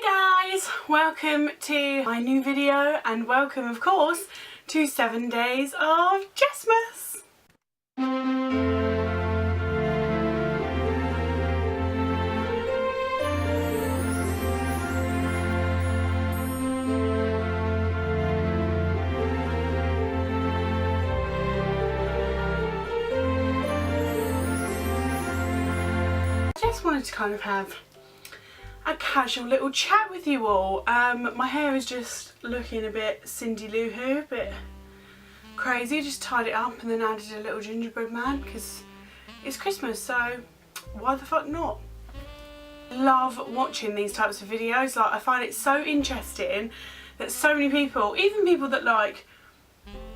Hi guys, welcome to my new video and welcome of course to 7 Days of Jessmas. I just wanted to kind of have a casual little chat with you all. My hair is just looking a bit Cindy Lou Who, a bit crazy. Just tied it up and then added a little gingerbread man because it's Christmas, so why the fuck not? Love watching these types of videos. Like, I find it so interesting that so many people, even people that like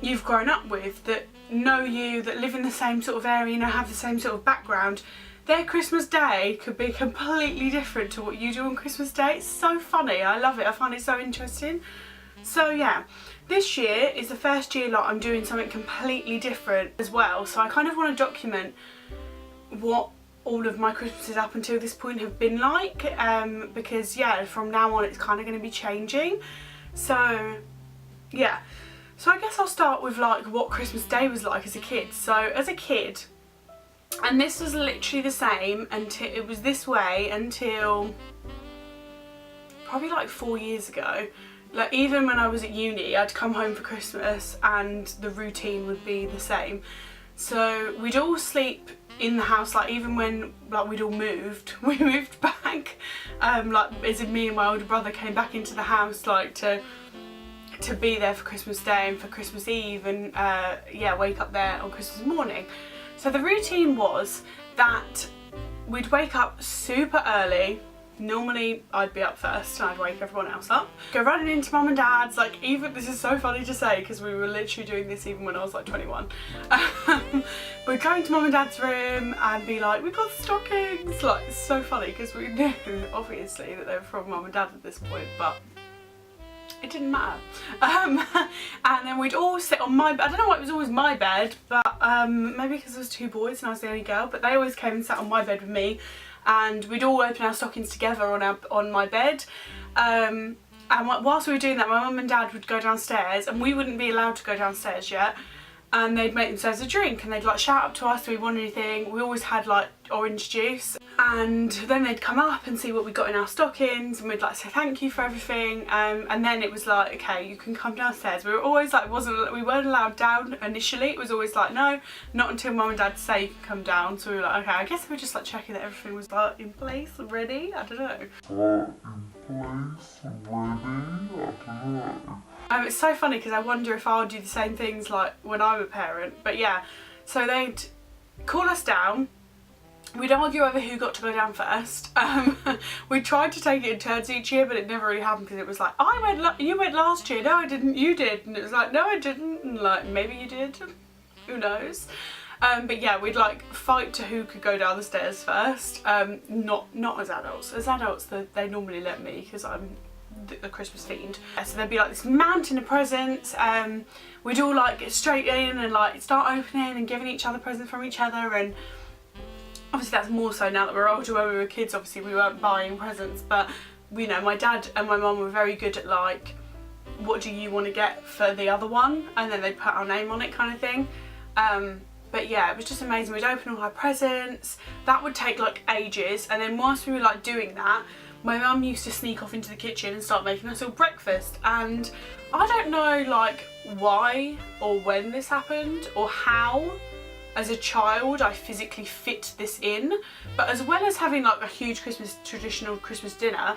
you've grown up with, that know you, that live in the same sort of area, you know, have the same sort of background, their Christmas day could be completely different to what you do on Christmas Day. It's so funny. I love it. I find it so interesting. So yeah, this year is the first year like I'm doing something completely different as well. So I kind of want to document what all of my Christmases up until this point have been like, because yeah, from now on it's kind of going to be changing. So yeah, so I guess I'll start with like what Christmas Day was like as a kid. So as a kid, and this was literally the same until it was this way until probably like 4 years ago. Like, even when I was at uni, I'd come home for Christmas and the routine would be the same. So we'd all sleep in the house, like even when like we'd all moved, we moved back, like as in me and my older brother came back into the house like to be there for Christmas Day and for Christmas Eve, and yeah, wake up there on Christmas morning. So the routine was that we'd wake up super early. Normally I'd be up first and I'd wake everyone else up. Go running into mum and dad's, like, even, this is so funny to say because we were literally doing this even when I was like 21. We'd go into mum and dad's room and be like, we got stockings. Like, it's so funny because we knew obviously that they were from mum and dad at this point, but it didn't matter. And then we'd all sit on my bed. I don't know why it was always my bed, but maybe because there was two boys and I was the only girl, but they always came and sat on my bed with me, and we'd all open our stockings together on my bed. And whilst we were doing that, my mum and dad would go downstairs, and we wouldn't be allowed to go downstairs yet, and they'd make themselves a drink and they'd like shout up to us, do we want anything? We always had like orange juice, and then they'd come up and see what we got in our stockings, and we'd like say thank you for everything, and then it was like, okay, you can come downstairs. We were always like, we weren't allowed down initially. It was always like, no, not until mum and dad say you can come down. So we were like, okay, I guess we were just like checking that everything was like in place, ready, I don't know. It's so funny because I wonder if I would do the same things like when I'm a parent. But yeah, so they'd call us down. We'd argue over who got to go down first. We tried to take it in turns each year, but it never really happened because it was like, you went last year, no I didn't, you did. And it was like, no I didn't, and like, maybe you did, who knows. But yeah, we'd like fight to who could go down the stairs first. Not as adults. As adults, they normally let me because I'm the Christmas fiend. So there'd be like this mountain of presents. We'd all like get straight in and like start opening and giving each other presents from each other, and obviously that's more so now that we're older. When we were kids, obviously we weren't buying presents, but you know, my dad and my mum were very good at like, what do you want to get for the other one, and then they'd put our name on it kind of thing. But yeah, it was just amazing. We'd open all our presents. That would take like ages, and then whilst we were like doing that, my mum used to sneak off into the kitchen and start making us all breakfast, and I don't know like why or when this happened or how as a child I physically fit this in, but as well as having like a huge traditional Christmas dinner,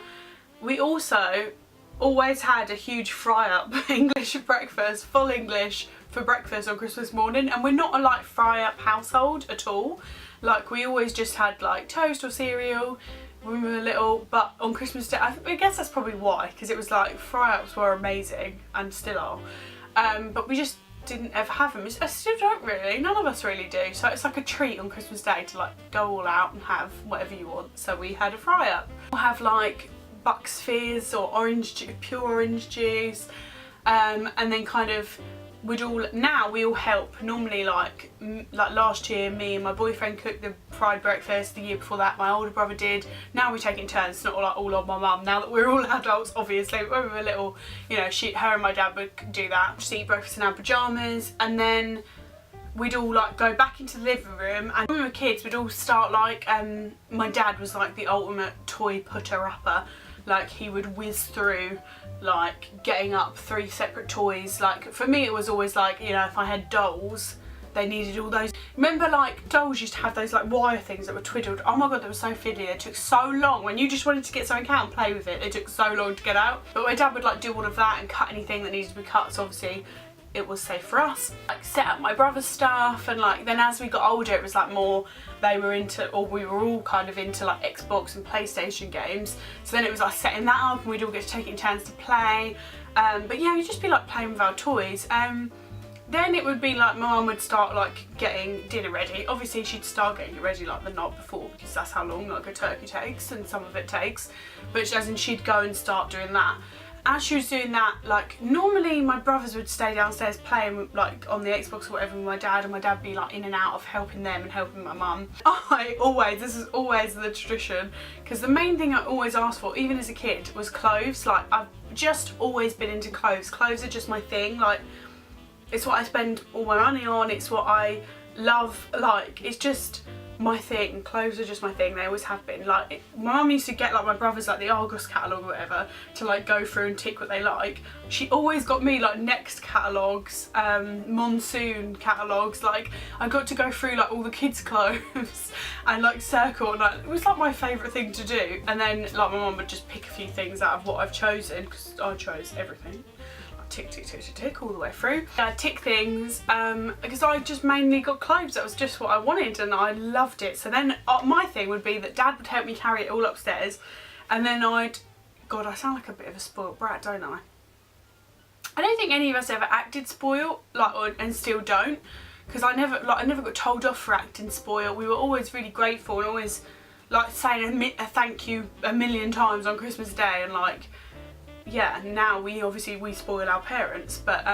we also always had a huge fry up English breakfast, full English for breakfast on Christmas morning. And we're not a like fry up household at all. Like, we always just had like toast or cereal when we were little, but on Christmas Day, I guess that's probably why, because it was like fry ups were amazing and still are, but we just didn't ever have them. I still don't really, none of us really do, so it's like a treat on Christmas Day to like go all out and have whatever you want. So we had a fry up. We'll have like Bucks Fizz or pure orange juice, and then kind of now we all help. Normally like last year me and my boyfriend cooked the fried breakfast, the year before that my older brother did. Now we take it in turns, it's not like all on my mum now that we're all adults obviously, but when we were little, you know, her and my dad would do that, just eat breakfast in our pyjamas, and then we'd all like go back into the living room, and when we were kids we'd all start like, my dad was like the ultimate toy putter upper. Like he would whiz through like getting up 3 separate toys. Like for me it was always like, you know, if I had dolls they needed all those. Remember like dolls used to have those like wire things that were twiddled? Oh my god, they were so fiddly. They took so long. When you just wanted to get something out and play with it, they took so long to get out. But my dad would like do all of that and cut anything that needed to be cut, so obviously it was safe for us. Like set up my brother's stuff, and like then as we got older it was like more they were into, or we were all kind of into like Xbox and PlayStation games, so then it was like setting that up and we'd all get to take it in turns to play. But yeah, you'd just be like playing with our toys. Then it would be like my mum would start like getting dinner ready. Obviously she'd start getting it ready like the night before, because that's how long like a turkey takes, and some of it takes, but as in she'd go and start doing that. As she was doing that, like normally my brothers would stay downstairs playing like on the Xbox or whatever with my dad, and my dad would be like in and out of helping them and helping my mum. This is always the tradition, because the main thing I always asked for, even as a kid, was clothes. Like I've just always been into clothes. Clothes are just my thing. Like it's what I spend all my money on, it's what I love, like it's just my thing. Clothes are just my thing, they always have been. Like my mum used to get like my brothers like the Argos catalogue or whatever to like go through and tick what they like. She always got me like Next catalogues, Monsoon catalogues. Like I got to go through like all the kids' clothes and like circle, and like it was like my favourite thing to do. And then like my mum would just pick a few things out of what I've chosen, because I chose everything. Tick, tick, tick, tick, tick all the way through. I tick things because I just mainly got clothes. That was just what I wanted and I loved it. So then my thing would be that Dad would help me carry it all upstairs, and then God, I sound like a bit of a spoiled brat, don't I? I don't think any of us ever acted spoiled, like, and still don't, because I never got told off for acting spoiled. We were always really grateful and always like saying a thank you a million times on Christmas Day, and like, yeah, now we spoil our parents, but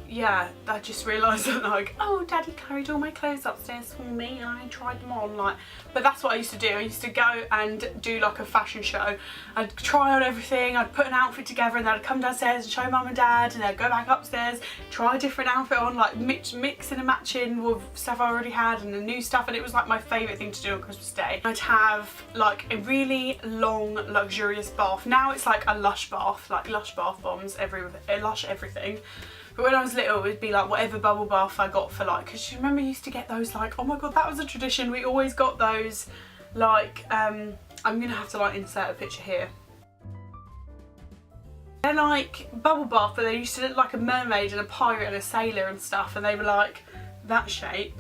yeah, I just realised that like, oh, Daddy carried all my clothes upstairs for me and I tried them on, like, but that's what I used to do. I used to go and do like a fashion show. I'd try on everything, I'd put an outfit together, and then I'd come downstairs and show Mum and Dad, and then I'd go back upstairs, try a different outfit on, like mixing and matching with stuff I already had and the new stuff, and it was like my favourite thing to do on Christmas Day. I'd have like a really long luxurious bath. Now it's like a Lush bath, like Lush bath bombs Lush everything. But when I was little, it would be like whatever bubble bath I got for like, because you remember you used to get those like, oh my god, that was a tradition. We always got those like, I'm gonna have to like insert a picture here. They're like bubble bath, but they used to look like a mermaid and a pirate and a sailor and stuff, and they were like that shape.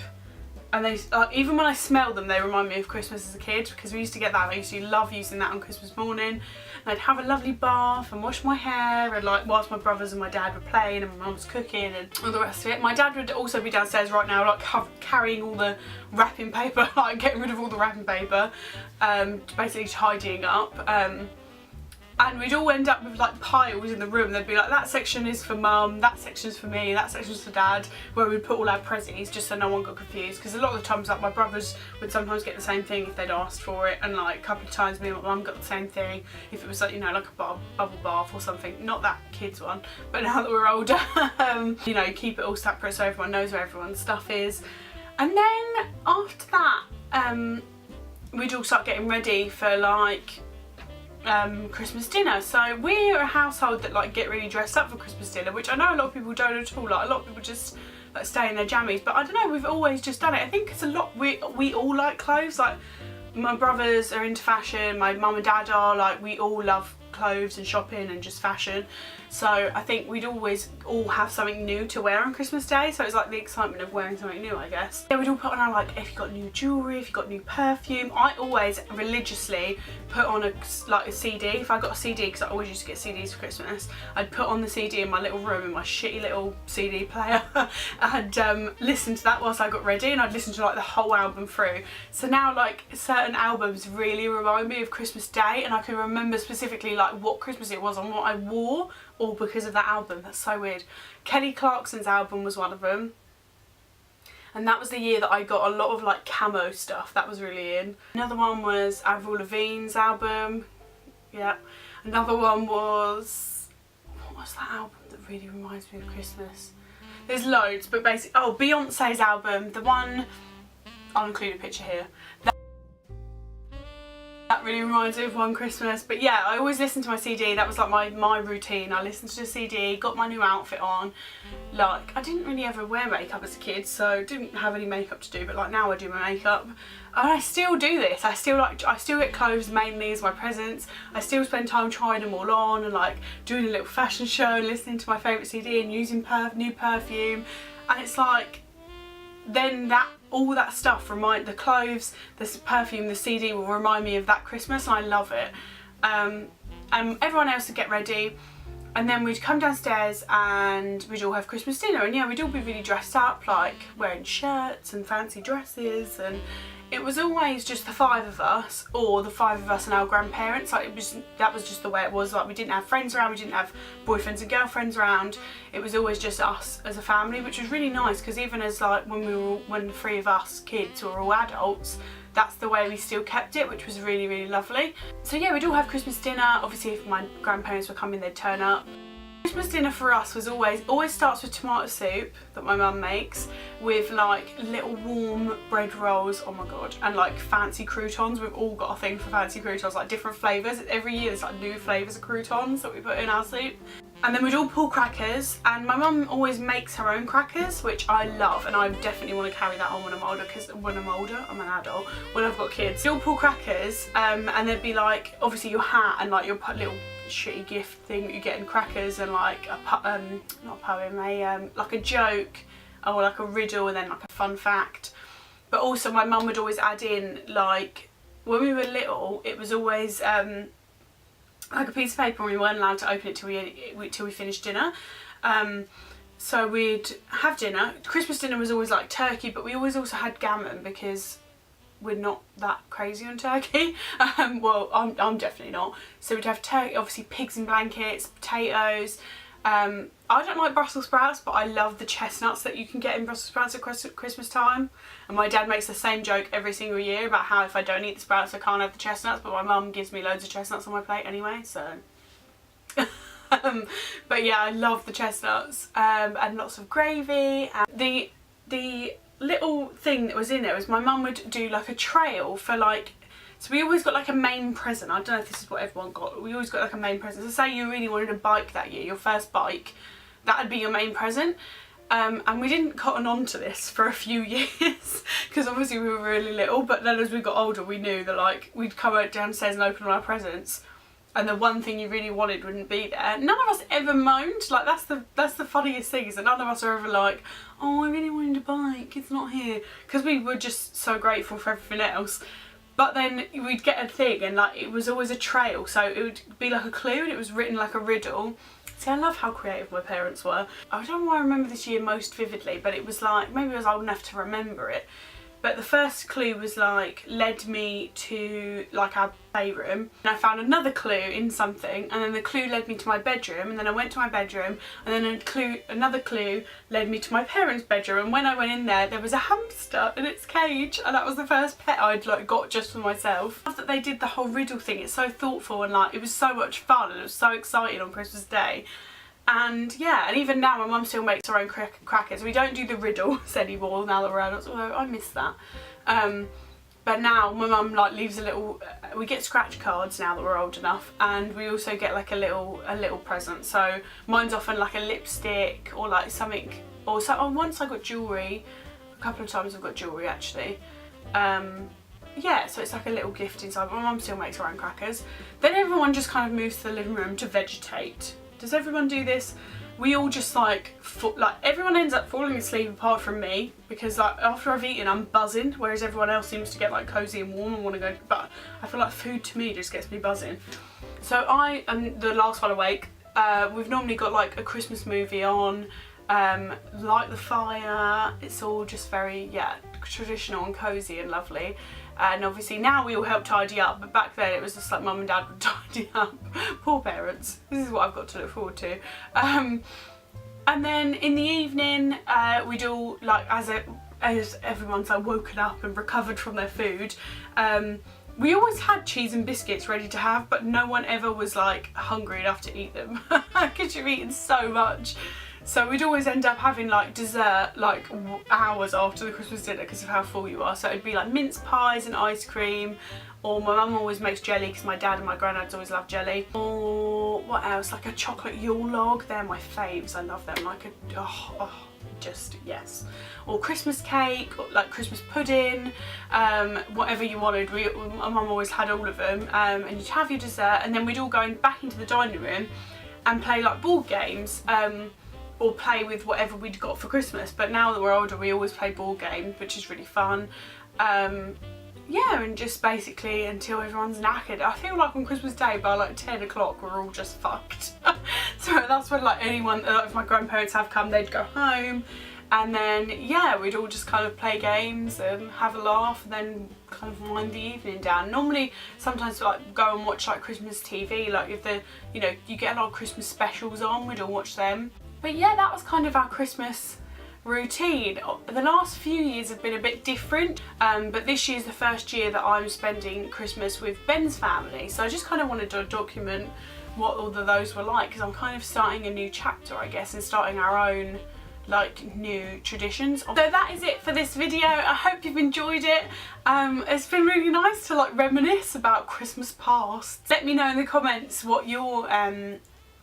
And they, even when I smell them, they remind me of Christmas as a kid, because we used to get that. I used to love using that on Christmas morning. And I'd have a lovely bath and wash my hair, and like whilst my brothers and my dad were playing and my mum was cooking and all the rest of it. My dad would also be downstairs right now, like carrying all the wrapping paper, like getting rid of all the wrapping paper, basically tidying up. And we'd all end up with like piles in the room. They'd be like, that section is for Mum, that section's for me, that section's for Dad, where we'd put all our prezzies just so no one got confused. Because a lot of the times like my brothers would sometimes get the same thing if they'd asked for it, and like a couple of times me and my mum got the same thing if it was like, you know, like a bubble bath or something. Not that kids one, but now that we're older, you know, keep it all separate so everyone knows where everyone's stuff is. And then after that, we'd all start getting ready for like Christmas dinner. So we're a household that like get really dressed up for Christmas dinner, which I know a lot of people don't at all. Like a lot of people just like stay in their jammies, but I don't know, we've always just done it. I think it's a lot, we all like clothes. Like my brothers are into fashion, my mum and dad are, like we all love clothes and shopping and just fashion. So I think we'd always all have something new to wear on Christmas Day, so it's like the excitement of wearing something new, I guess. Yeah, we'd all put on our, like, if you got new jewellery, if you got new perfume. I always religiously put on a CD. If I got a CD, because I always used to get CDs for Christmas, I'd put on the CD in my little room in my shitty little CD player and listen to that whilst I got ready, and I'd listen to like the whole album through. So now like certain albums really remind me of Christmas Day, and I can remember specifically like like what Christmas it was and what I wore, all because of that album. That's so weird. Kelly Clarkson's album was one of them. And that was the year that I got a lot of like camo stuff. That was really in. Another one was Avril Lavigne's album. Yeah. Another one was... what was that album that really reminds me of Christmas? There's loads, but basically... oh, Beyonce's album. The one... I'll include a picture here. That really reminds me of one Christmas. But yeah, I always listened to my CD. That was like my routine. I listened to the CD, got my new outfit on. Like, I didn't really ever wear makeup as a kid, so didn't have any makeup to do, but like now I do my makeup. And I still do this. I still get clothes mainly as my presents. I still spend time trying them all on and like doing a little fashion show and listening to my favourite CD and using new perfume. And it's like, then all that stuff the clothes, the perfume, the CD will remind me of that Christmas, and I love it. And everyone else would get ready, and then we'd come downstairs and we'd all have Christmas dinner, and yeah, we'd all be really dressed up, like wearing shirts and fancy dresses, and it was always just the 5 of us, or the 5 of us and our grandparents. Like that was just the way it was. Like we didn't have friends around, we didn't have boyfriends and girlfriends around. It was always just us as a family, which was really nice, because even as like when the 3 of us kids were all adults, that's the way we still kept it, which was really, really lovely. So yeah, we'd all have Christmas dinner. Obviously if my grandparents were coming, they'd turn up. Christmas dinner for us was always starts with tomato soup that my mum makes, with like little warm bread rolls, oh my god, and like fancy croutons. We've all got a thing for fancy croutons, like different flavours. Every year there's like new flavours of croutons that we put in our soup. And then we'd all pull crackers, and my mum always makes her own crackers, which I love, and I definitely want to carry that on when I'm older, because when I'm older, I'm an adult, when I've got kids. We'd all pull crackers, and there'd be like, obviously your hat and like your little shitty gift thing that you get in crackers, and like not a poem, like a joke, or like a riddle, and then like a fun fact. But also my mum would always add in, like when we were little, it was always like a piece of paper, and we weren't allowed to open it till we finished dinner. So we'd have dinner. Christmas dinner was always like turkey, but we always also had gammon, because we're not that crazy on turkey. Well, I'm definitely not. So we'd have turkey, obviously pigs in blankets, potatoes. I don't like Brussels sprouts, but I love the chestnuts that you can get in Brussels sprouts at Christmas time. And my dad makes the same joke every single year about how if I don't eat the sprouts I can't have the chestnuts, but my mum gives me loads of chestnuts on my plate anyway, so. But yeah, I love the chestnuts, and lots of gravy. And the little thing that was in there was my mum would do like a trail for like, so we always got like a main present. I don't know if this is what everyone got. We always got like a main present. So say you really wanted a bike that year, your first bike, that would be your main present. And we didn't cotton on to this for a few years, because obviously we were really little, but then as we got older we knew that like we'd come out downstairs and open all our presents, and the one thing you really wanted wouldn't be there. None of us ever moaned. Like that's the funniest thing, is that none of us are ever like, oh I really wanted a bike, it's not here, because we were just so grateful for everything else. But then we'd get a thing, and like it was always a trail, so it would be like a clue, and it was written like a riddle. See, I love how creative my parents were. I don't know why I remember this year most vividly, but it was like, maybe I was old enough to remember it. But the first clue was like, led me to like our playroom, and I found another clue in something, and then the clue led me to my bedroom, and then I went to my bedroom, and then another clue led me to my parents' bedroom, and when I went in there was a hamster in its cage, and that was the first pet I'd like got just for myself. I love that they did the whole riddle thing. It's so thoughtful, and like it was so much fun, and it was so exciting on Christmas Day. And yeah, and even now my mum still makes her own crackers. We don't do the riddles anymore now that we're adults, although I miss that. But now my mum like leaves a little, we get scratch cards now that we're old enough, and we also get like a little present. So mine's often like a lipstick, or like something, or so, oh, once I got jewellery, a couple of times I've got jewellery actually. Yeah, so it's like a little gift inside. My mum still makes her own crackers. Then everyone just kind of moves to the living room to vegetate. Does everyone do this? We all just like everyone ends up falling asleep apart from me, because like after I've eaten I'm buzzing, whereas everyone else seems to get like cosy and warm and want to go, but I feel like food to me just gets me buzzing. So I am the last one awake. We've normally got like a Christmas movie on, light the fire, it's all just very, yeah, traditional and cosy and lovely. And obviously now we all help tidy up, but back then it was just like mum and dad would tidy up. Poor parents. This is what I've got to look forward to. And then in the evening we'd all, like, as everyone's like woken up and recovered from their food, we always had cheese and biscuits ready to have, but no one ever was like hungry enough to eat them because you've eaten so much. So we'd always end up having like dessert like hours after the Christmas dinner because of how full you are. So it'd be like mince pies and ice cream, or my mum always makes jelly because my dad and my granddads always love jelly. Or what else? Like a chocolate Yule log. They're my faves. I love them. Like a just yes. Or Christmas cake, or like Christmas pudding, whatever you wanted. My mum always had all of them. And you'd have your dessert, and then we'd all go back into the dining room and play like board games. Or play with whatever we'd got for Christmas. But now that we're older, we always play board games, which is really fun. Yeah, and just basically until everyone's knackered. I feel like on Christmas Day by like 10 o'clock we're all just fucked. So that's when like anyone, if my grandparents have come, they'd go home, and then yeah, we'd all just kind of play games and have a laugh, and then kind of wind the evening down. Normally sometimes like go and watch like Christmas TV, like if the, you know, you get a lot of Christmas specials on, we'd all watch them. But yeah, that was kind of our Christmas routine. The last few years have been a bit different, but this year's the first year that I'm spending Christmas with Ben's family, so I just kind of wanted to document what all of those were like, because I'm kind of starting a new chapter, I guess, and starting our own like new traditions. So that is it for this video. I hope you've enjoyed it. It's been really nice to like reminisce about Christmas past. Let me know in the comments what your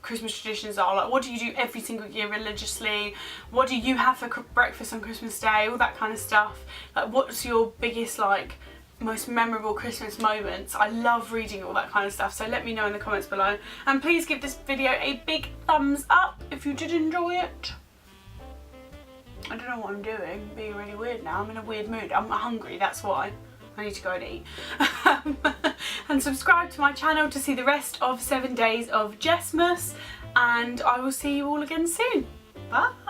Christmas traditions are. Like, what do you do every single year religiously? What do you have for breakfast on Christmas Day? All that kind of stuff. Like, what's your biggest, like, most memorable Christmas moments? I love reading all that kind of stuff, so let me know in the comments below. And please give this video a big thumbs up if you did enjoy it. I don't know what I'm doing, being really weird now. I'm in a weird mood. I'm hungry, that's why. I need to go and eat. And subscribe to my channel to see the rest of 7 Days of Jessmas, and I will see you all again soon. Bye!